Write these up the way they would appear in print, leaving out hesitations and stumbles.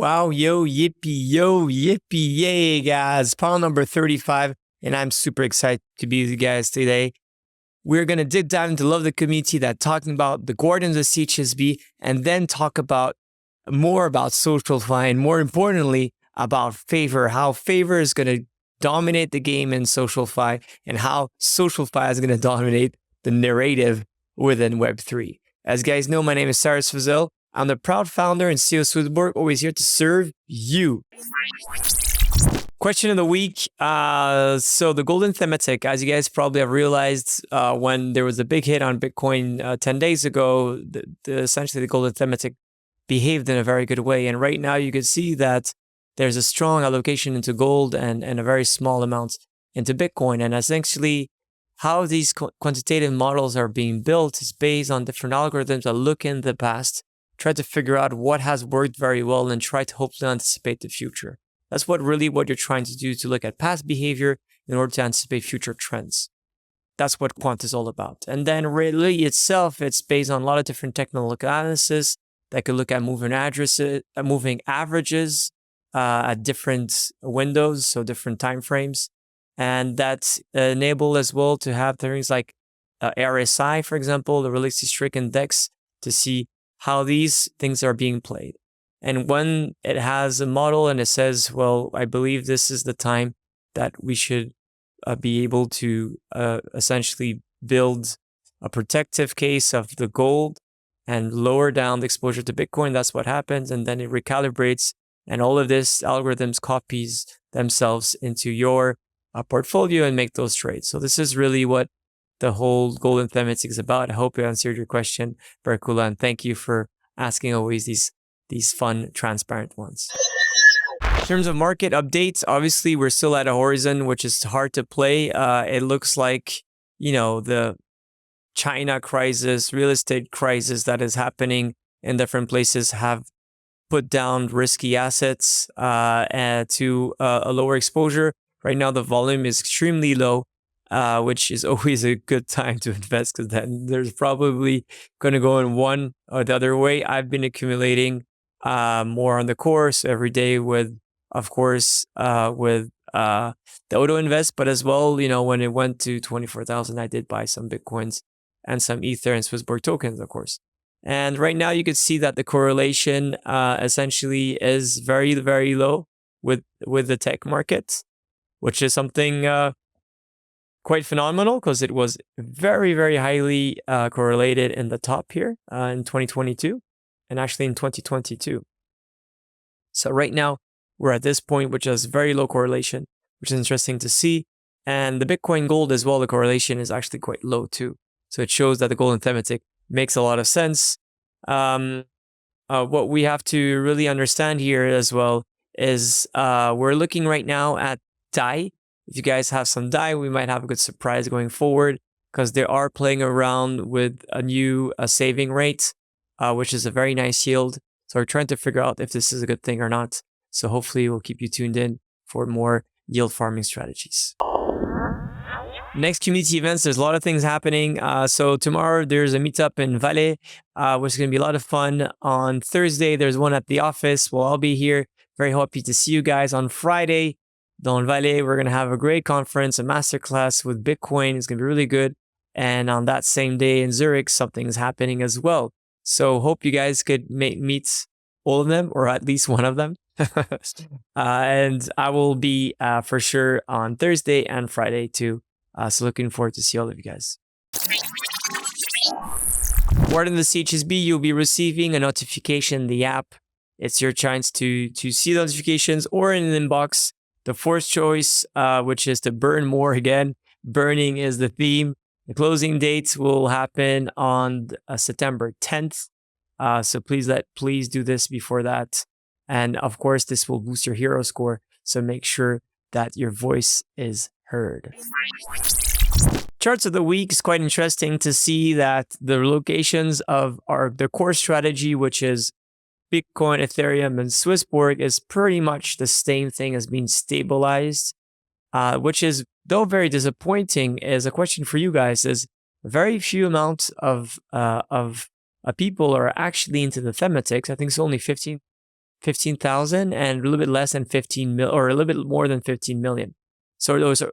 Wow, yo, yippee, yay, guys. Pile number 35, and I'm super excited to be with you guys today. We're going to dig down into Love the Community that talking about the guardians of CHSB, and then talk about more about SocialFi, and more importantly, about Phaver, how Phaver is going to dominate the game in SocialFi, and how SocialFi is going to dominate the narrative within Web3. As you guys know, my name is Cyrus Fazel. I'm the proud founder and CEO of SwissBorg, always here to serve you. Question of the week. So the golden thematic, as you guys probably have realized, when there was a big hit on Bitcoin 10 days ago, essentially the golden thematic behaved in a very good way. And right now you can see that there's a strong allocation into gold and a very small amount into Bitcoin. And essentially how these quantitative models are being built is based on different algorithms that look in the past, try to figure out what has worked very well, and try to hopefully anticipate the future. That's what you're trying to do, to look at past behavior in order to anticipate future trends. That's what quant is all about. And then really itself, it's based on a lot of different technical analysis that could look at moving averages at different windows, so different time frames. And that enable as well to have things like RSI, for example, the Realistic Streak Index, to see how these things are being played. And when it has a model and it says, well, I believe this is the time that we should be able to essentially build a protective case of the gold and lower down the exposure to Bitcoin, that's what happens. And then it recalibrates, and all of this algorithms copies themselves into your portfolio and make those trades. So this is really what the whole golden thematic is about. I hope I answered your question, very cool, and thank you for asking always these fun, transparent ones. In terms of market updates, obviously we're still at a horizon which is hard to play. It looks like, the China crisis, real estate crisis that is happening in different places have put down risky assets to a lower exposure. Right now, the volume is extremely low, which is always a good time to invest, because then there's probably going to go in one or the other way. I've been accumulating more on the course every day with, of course, with the auto invest, but as well, when it went to 24,000, I did buy some Bitcoins and some Ether and SwissBorg tokens, of course. And right now you can see that the correlation essentially is very, very low with the tech markets, which is something quite phenomenal, because it was very, very highly correlated in the top here in 2022 and actually in 2022. So right now we're at this point, which has very low correlation, which is interesting to see. And the Bitcoin gold as well, the correlation is actually quite low too. So it shows that the golden thematic makes a lot of sense. What we have to really understand here as well is we're looking right now at DAI. If you guys have some DAI, we might have a good surprise going forward, because they are playing around with a new saving rate, which is a very nice yield. So we're trying to figure out if this is a good thing or not. So hopefully we'll keep you tuned in for more yield farming strategies. Next community events, there's a lot of things happening. So tomorrow there's a meetup in Valais, which is going to be a lot of fun. On Thursday, there's one at the office. Well, I'll be here. Very happy to see you guys. On Friday, Dans Valais, we're going to have a great conference, a masterclass with Bitcoin. It's going to be really good. And on that same day in Zurich, something is happening as well. So hope you guys could meet all of them, or at least one of them. And I will be for sure on Thursday and Friday too. So looking forward to see all of you guys. More than the CHSB, you'll be receiving a notification in the app. It's your chance to see the notifications, or in an inbox. The fourth choice, which is to burn more again. Burning is the theme. The closing dates will happen on September 10th. So please do this before that. And of course, this will boost your hero score. So make sure that your voice is heard. Charts of the week is quite interesting to see that the locations of the core strategy, which is Bitcoin, Ethereum, and SwissBorg, is pretty much the same thing as being stabilized, which is, though very disappointing, is a question for you guys, is very few amounts of people are actually into the thematics. I think it's only 15% 15,000 and a little bit less than 15 mil, or a little bit more than 15 million. So those are,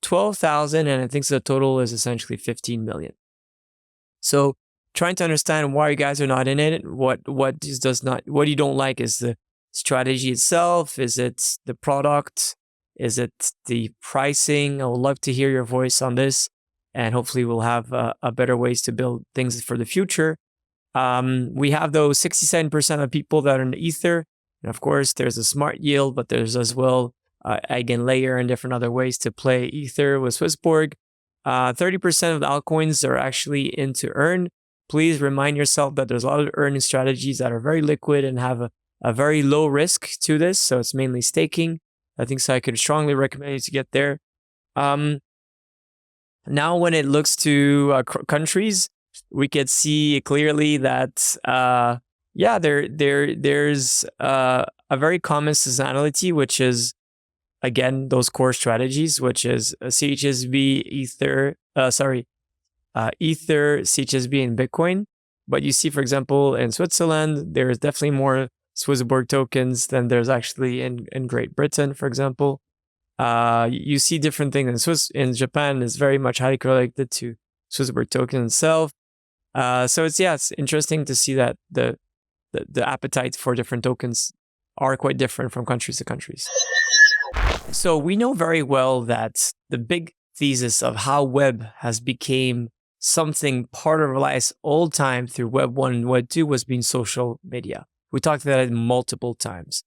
12,000, and I think the total is essentially 15 million. So trying to understand why you guys are not in it, what you don't like. Is the strategy itself? Is it the product? Is it the pricing? I would love to hear your voice on this, and hopefully we'll have a better ways to build things for the future. We have those 67% of people that are in Ether. And of course, there's a smart yield, but there's as well eigenlayer and different other ways to play Ether with SwissBorg. 30% of the altcoins are actually into earn. Please remind yourself that there's a lot of earning strategies that are very liquid and have a very low risk to this. So it's mainly staking. I think so. I could strongly recommend you to get there. Now, when it looks to countries, we could see clearly that there's a very common seasonality, which is, again, those core strategies, which is CHSB, Ether, CHSB, and Bitcoin. But you see, for example, in Switzerland, there's definitely more SwissBorg tokens than there's actually in Great Britain, for example. You see different things in Japan is very much highly correlated to SwissBorg token itself. So it's interesting to see that the appetite for different tokens are quite different from countries to countries. So we know very well that the big thesis of how web has become something part of our lives all time through Web 1 and Web 2 was being social media. We talked about it multiple times.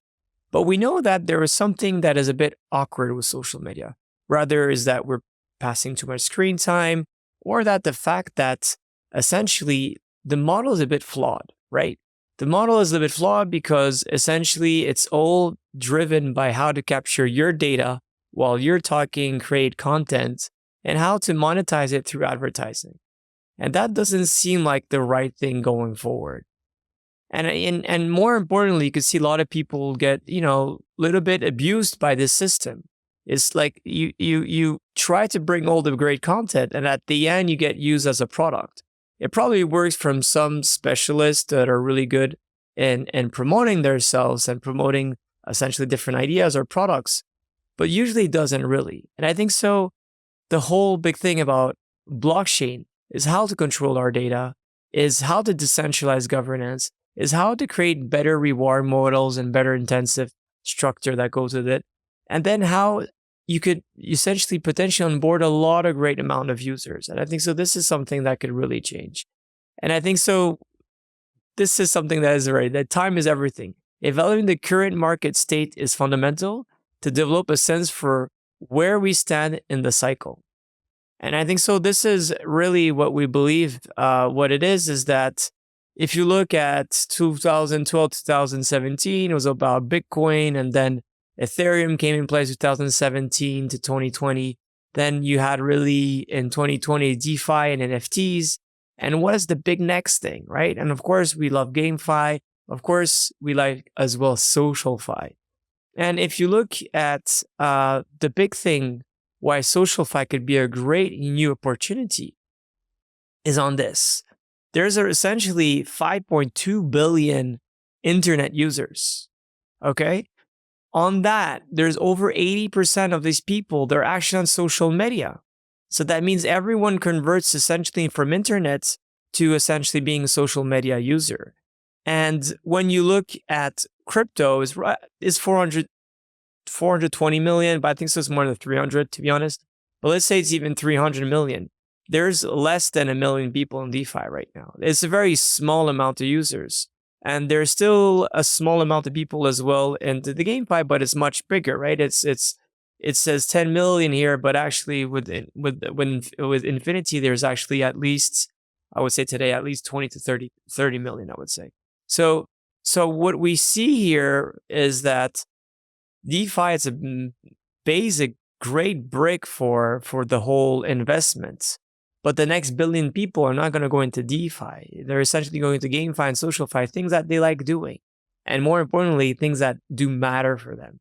But we know that there is something that is a bit awkward with social media. Rather is that we're passing too much screen time, or that the fact that essentially the model is a bit flawed, right? The model is a bit flawed because essentially it's all driven by how to capture your data while you're talking, create content, and how to monetize it through advertising. And that doesn't seem like the right thing going forward. And more importantly, you could see a lot of people get, a little bit abused by this system. It's like you try to bring all the great content, and at the end you get used as a product. It probably works from some specialists that are really good in promoting themselves and promoting essentially different ideas or products, but usually it doesn't really. And I think so. The whole big thing about blockchain is how to control our data, is how to decentralize governance, is how to create better reward models and better intensive structure that goes with it. And then how you could essentially potentially onboard a lot of great amount of users. And I think so this is something that could really change. And I think so this is something that is right, that time is everything. Evaluating the current market state is fundamental to develop a sense for where we stand in the cycle. And I think so this is really what we believe. What it is that if you look at 2012, 2017, it was about Bitcoin, and then Ethereum came in place 2017 to 2020. Then you had really in 2020 DeFi and NFTs. And what is the big next thing, right? And of course, we love GameFi. Of course, we like as well SocialFi. And if you look at the big thing why SocialFi could be a great new opportunity is on this. There's essentially 5.2 billion internet users, okay? On that, there's over 80% of these people, they're actually on social media. So that means everyone converts essentially from internet to essentially being a social media user. And when you look at crypto, is 420 million, but I think so it's more than 300 to be honest. But let's say it's even 300 million. There's less than 1 million people in DeFi right now. It's a very small amount of users. And there's still a small amount of people as well into the GameFi, but it's much bigger, right? It says 10 million here, but actually with Infinity, there's actually at least, I would say today, at least 20 to 30 million, I would say. So what we see here is that DeFi is a basic great brick for the whole investment. But the next billion people are not going to go into DeFi. They're essentially going to GameFi and SocialFi, things that they like doing. And more importantly, things that do matter for them.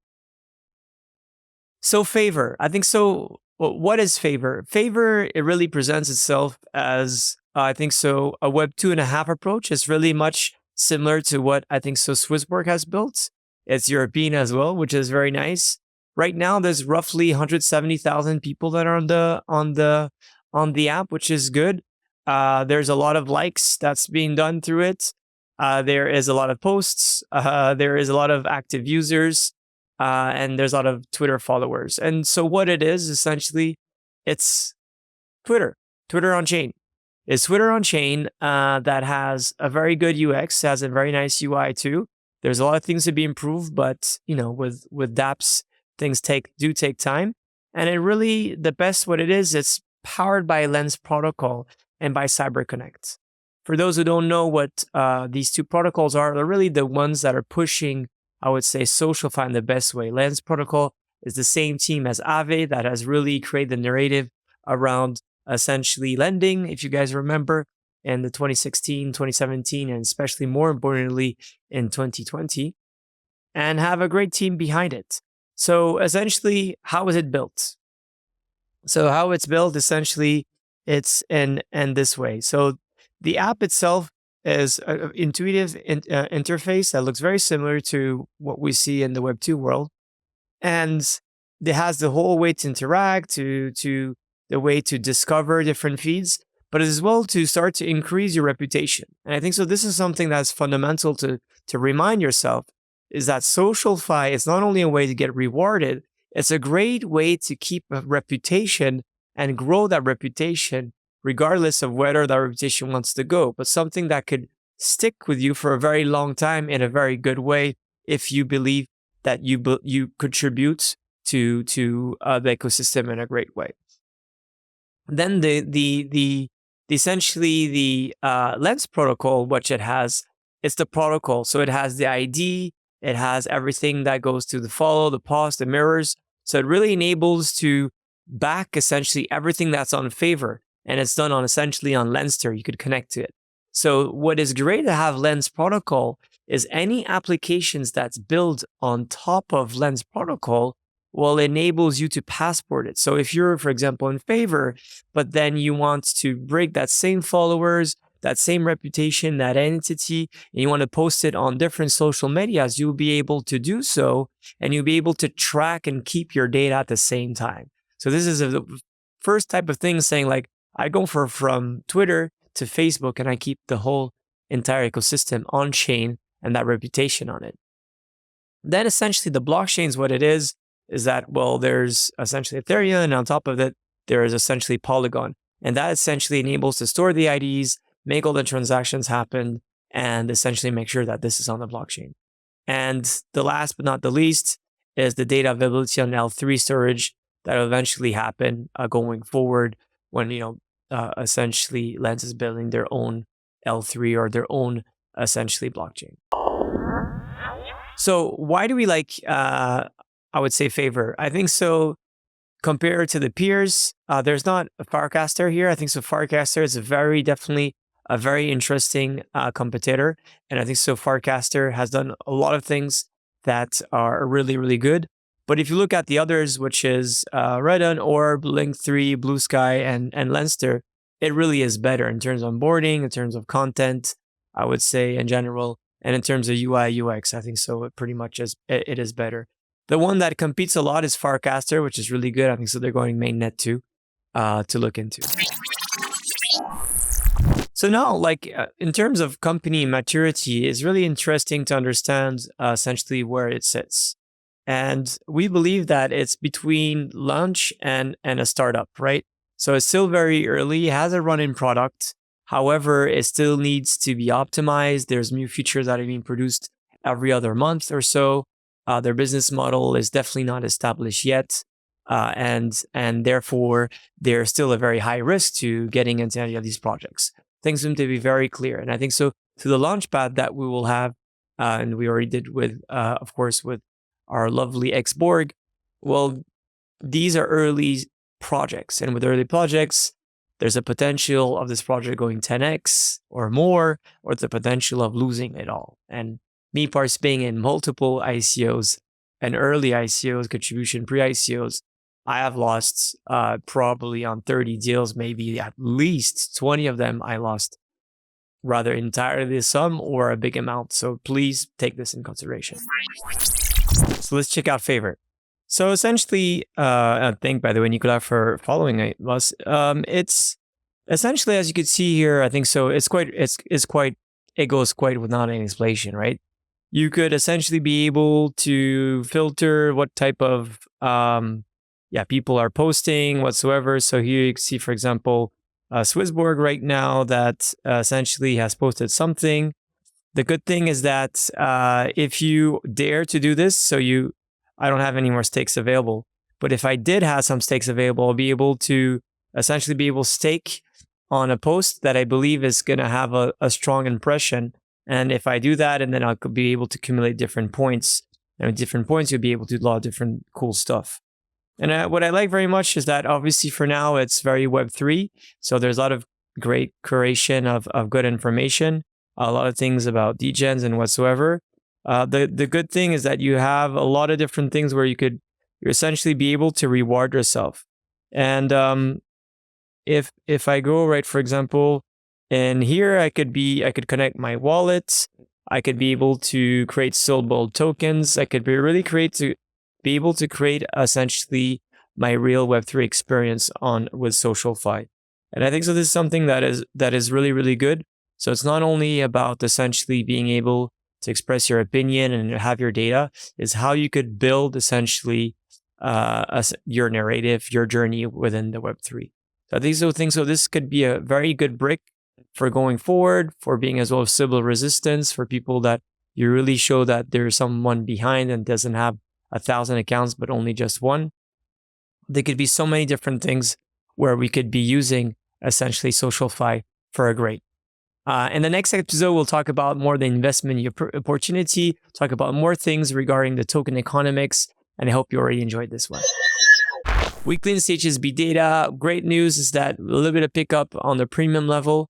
So Phaver, I think so. What is Phaver? Phaver, it really presents itself as, I think so, a Web 2.5 approach. It's really much similar to what I think SwissBorg has built. It's European as well, which is very nice. Right now, there's roughly 170,000 people that are on the app, which is good. There's a lot of likes that's being done through it. There is a lot of posts. There is a lot of active users, and there's a lot of Twitter followers. And so what it is, essentially, it's Twitter on chain. It's Twitter on chain that has a very good UX, has a very nice UI too. There's a lot of things to be improved, but with dApps, things do take time. And it really, the best what it is, it's powered by Lens protocol and by CyberConnect. For those who don't know what these two protocols are, they're really the ones that are pushing, I would say, SocialFi in the best way. Lens protocol is the same team as Aave that has really created the narrative around essentially lending, if you guys remember, in the 2016, 2017, and especially more importantly in 2020, and have a great team behind it. So essentially, how is it built? So how it's built, essentially, it's in this way. So the app itself is an intuitive interface that looks very similar to what we see in the Web2 world. And it has the whole way to interact, to the way to discover different feeds, but as well to start to increase your reputation. And I think so this is something that's fundamental to remind yourself, is that SocialFi is not only a way to get rewarded, it's a great way to keep a reputation and grow that reputation regardless of whether that reputation wants to go, but something that could stick with you for a very long time in a very good way if you believe that you contribute to the ecosystem in a great way. Then the essentially the Lens protocol, which it has, it's the protocol. So it has the ID, it has everything that goes to the follow, the pause, the mirrors. So it really enables to back essentially everything that's on Phaver, and it's done on essentially on Lenster. You could connect to it. So what is great to have Lens protocol is any applications that's built on top of Lens protocol enables you to passport it. So if you're, for example, in Phaver, but then you want to break that same followers, that same reputation, that entity, and you want to post it on different social medias, you'll be able to do so, and you'll be able to track and keep your data at the same time. So this is the first type of thing saying, like, I go from Twitter to Facebook and I keep the whole entire ecosystem on chain and that reputation on it. Then essentially the blockchain is what it is that, there's essentially Ethereum, and on top of it, there is essentially Polygon. And that essentially enables to store the IDs, make all the transactions happen, and essentially make sure that this is on the blockchain. And the last but not the least is the data availability on L3 storage that will eventually happen going forward when, essentially Lens is building their own L3 or their own essentially blockchain. So why do we like, I would say, Phaver? I think so compared to the peers, there's not a Farcaster here. I think so Farcaster is definitely a very interesting competitor. And I think so Farcaster has done a lot of things that are really, really good. But if you look at the others, which is Redon, Orb, Link3, Blue Sky, and Lenster, it really is better in terms of onboarding, in terms of content, I would say in general, and in terms of UI, UX. I think so it pretty much it is better. The one that competes a lot is Farcaster, which is really good. I think so they're going mainnet too, to look into. So now, in terms of company maturity, it's really interesting to understand essentially where it sits. And we believe that it's between launch and a startup, right? So it's still very early. It has a run-in product. However, it still needs to be optimized. There's new features that are being produced every other month or so. Their business model is definitely not established yet. And therefore, there's still a very high risk to getting into any of these projects. Things need to be very clear. And I think so to the launchpad that we will have, and we already did with, of course, with our lovely SwissBorg, these are early projects. And with early projects, there's a potential of this project going 10x or more, or the potential of losing it all. And me participating in multiple ICOs and early ICOs, contribution pre-ICOs, I have lost probably on 30 deals, maybe at least 20 of them I lost rather entirely the sum or a big amount. So please take this in consideration. So let's check out Phaver. So essentially, thank, by the way, Nicolas, for following us. It's essentially, as you can see here, I think so. It goes quite without any explanation, right? You could essentially be able to filter what type of people are posting whatsoever. So here you can see, for example, SwissBorg right now that essentially has posted something. The good thing is that if you dare to do this, I don't have any more stakes available. But if I did have some stakes available, I'll be able to essentially stake on a post that I believe is going to have a strong impression. And if I do that, and then I'll be able to accumulate different points. And with different points, you'll be able to do a lot of different cool stuff. And what I like very much is that obviously for now, it's very Web3. So there's a lot of great curation of good information, a lot of things about degens and whatsoever. The good thing is that you have a lot of different things where you essentially be able to reward yourself. And if I go right, for example, and here I could connect my wallet. I could be able to create SwissBorg tokens. I could be able to create essentially my real Web3 experience with SocialFi. And I think so this is something that is really, really good. So it's not only about essentially being able to express your opinion and have your data, is how you could build essentially your narrative, your journey within the Web3. So I think so this could be a very good brick for going forward, for being as well as Sybil resistance, for people that you really show that there's someone behind and doesn't have 1,000 accounts, but only just one. There could be so many different things where we could be using essentially SocialFi for a great. In the next episode, we'll talk about more the investment opportunity, talk about more things regarding the token economics, and I hope you already enjoyed this one. Weekly HSB data. Great news is that a little bit of pickup on the premium level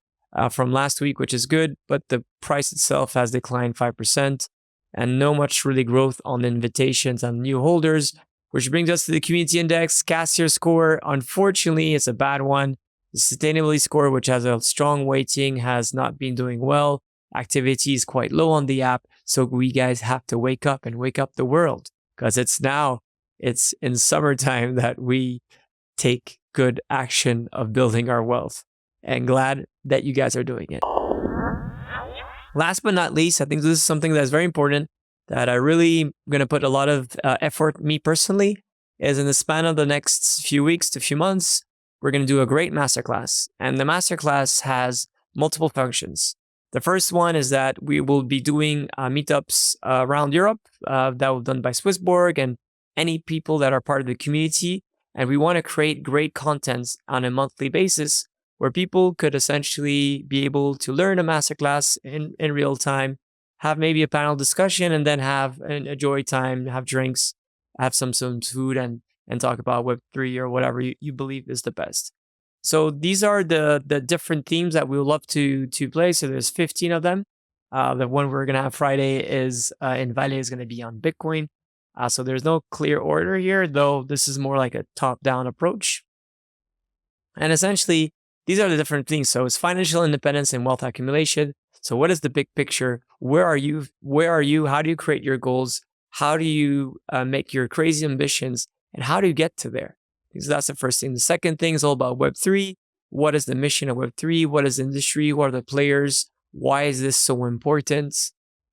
from last week, which is good, but the price itself has declined 5% and no much really growth on invitations and new holders, which brings us to the community index. Cassier score, unfortunately, it's a bad one. The sustainability score, which has a strong weighting, has not been doing well. Activity is quite low on the app. So we guys have to wake up and wake up the world, because it's in summertime that we take good action of building our wealth, and glad that you guys are doing it. Last but not least, I think this is something that's very important that I really going to put a lot of effort, me personally, is in the span of the next few weeks to few months, we're going to do a great masterclass. And the masterclass has multiple functions. The first one is that we will be doing meetups around Europe that will be done by SwissBorg and any people that are part of the community. And we want to create great content on a monthly basis where people could essentially be able to learn a masterclass in real time, have maybe a panel discussion, and then have a joy time, have drinks, have some food, and talk about Web3 or whatever you believe is the best. So these are the different themes that we would love to play. So there's 15 of them. The one we're going to have Friday is in Valle is going to be on Bitcoin. So there's no clear order here, though this is more like a top-down approach. And essentially, these are the different things. So it's financial independence and wealth accumulation. So what is the big picture? Where are you? How do you create your goals? How do you make your crazy ambitions? And how do you get to there? So that's the first thing. The second thing is all about Web3. What is the mission of Web3? What is the industry? What are the players? Why is this so important?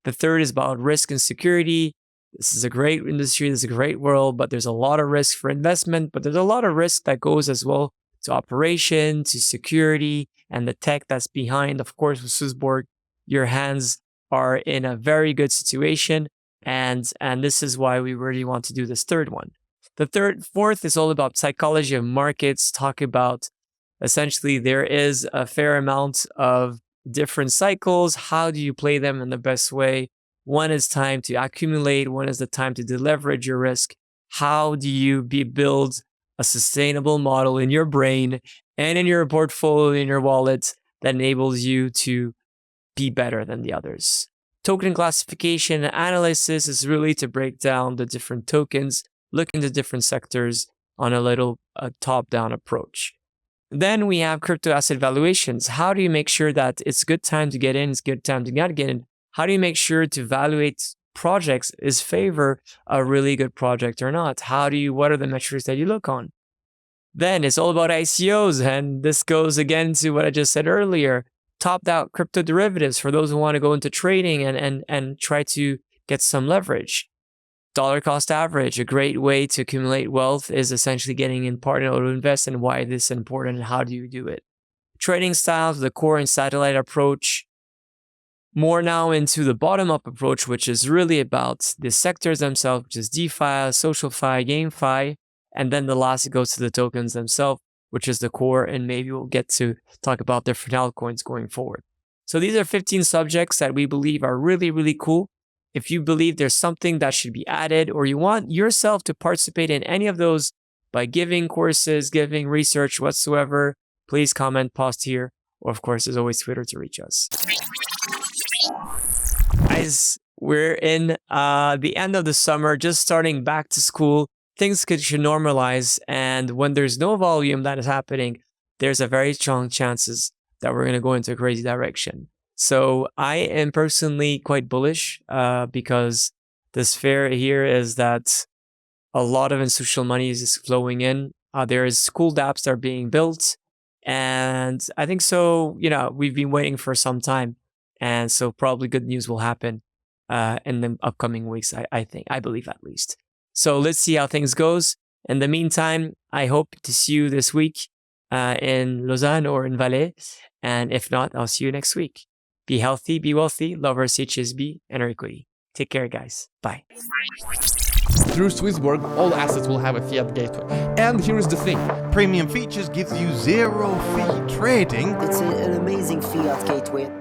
The third is about risk and security. This is a great industry. This is a great world, but there's a lot of risk for investment, but there's a lot of risk that goes as well to operation, to security, and the tech that's behind. Of course, with SwissBorg, your hands are in a very good situation. And this is why we really want to do this third one. The fourth is all about psychology of markets, talk about essentially there is a fair amount of different cycles. How do you play them in the best way? When is time to accumulate? When is the time to deleverage your risk? How do you build a sustainable model in your brain and in your portfolio, in your wallet that enables you to be better than the others? Token classification and analysis is really to break down the different tokens, look into different sectors on a little top-down approach. Then we have crypto asset valuations. How do you make sure that it's a good time to get in, it's a good time to not get in? How do you make sure to evaluate projects? Is Phaver a really good project or not? What are the metrics that you look on? Then it's all about ICOs, and this goes again to what I just said earlier. Topped out crypto derivatives for those who want to go into trading and try to get some leverage. Dollar cost average, a great way to accumulate wealth, is essentially getting in part in order to invest, and why this is important and how do you do it. Trading styles, the core and satellite approach. More now into the bottom-up approach, which is really about the sectors themselves, which is DeFi, SocialFi, GameFi, and then the last goes to the tokens themselves, which is the core, and maybe we'll get to talk about different altcoins going forward. So these are 15 subjects that we believe are really, really cool. If you believe there's something that should be added, or you want yourself to participate in any of those by giving courses, giving research whatsoever, please comment, post here, or of course, there's always Twitter to reach us. Guys, we're in the end of the summer, just starting back to school. Things should normalize, and when there's no volume that is happening, there's a very strong chances that we're going to go into a crazy direction. So I am personally quite bullish because this fear here is that a lot of institutional money is flowing in. There is cool dApps that are being built, and I think so. We've been waiting for some time, and so probably good news will happen in the upcoming weeks. I believe at least. So let's see how things goes. In the meantime, I hope to see you this week in Lausanne or in Valais, and if not, I'll see you next week. Be healthy, be wealthy, love our HSB and our equity. Take care, guys. Bye. Through SwissBorg, all assets will have a fiat gateway. And here's the thing. Premium features gives you zero fee trading. It's an amazing fiat gateway.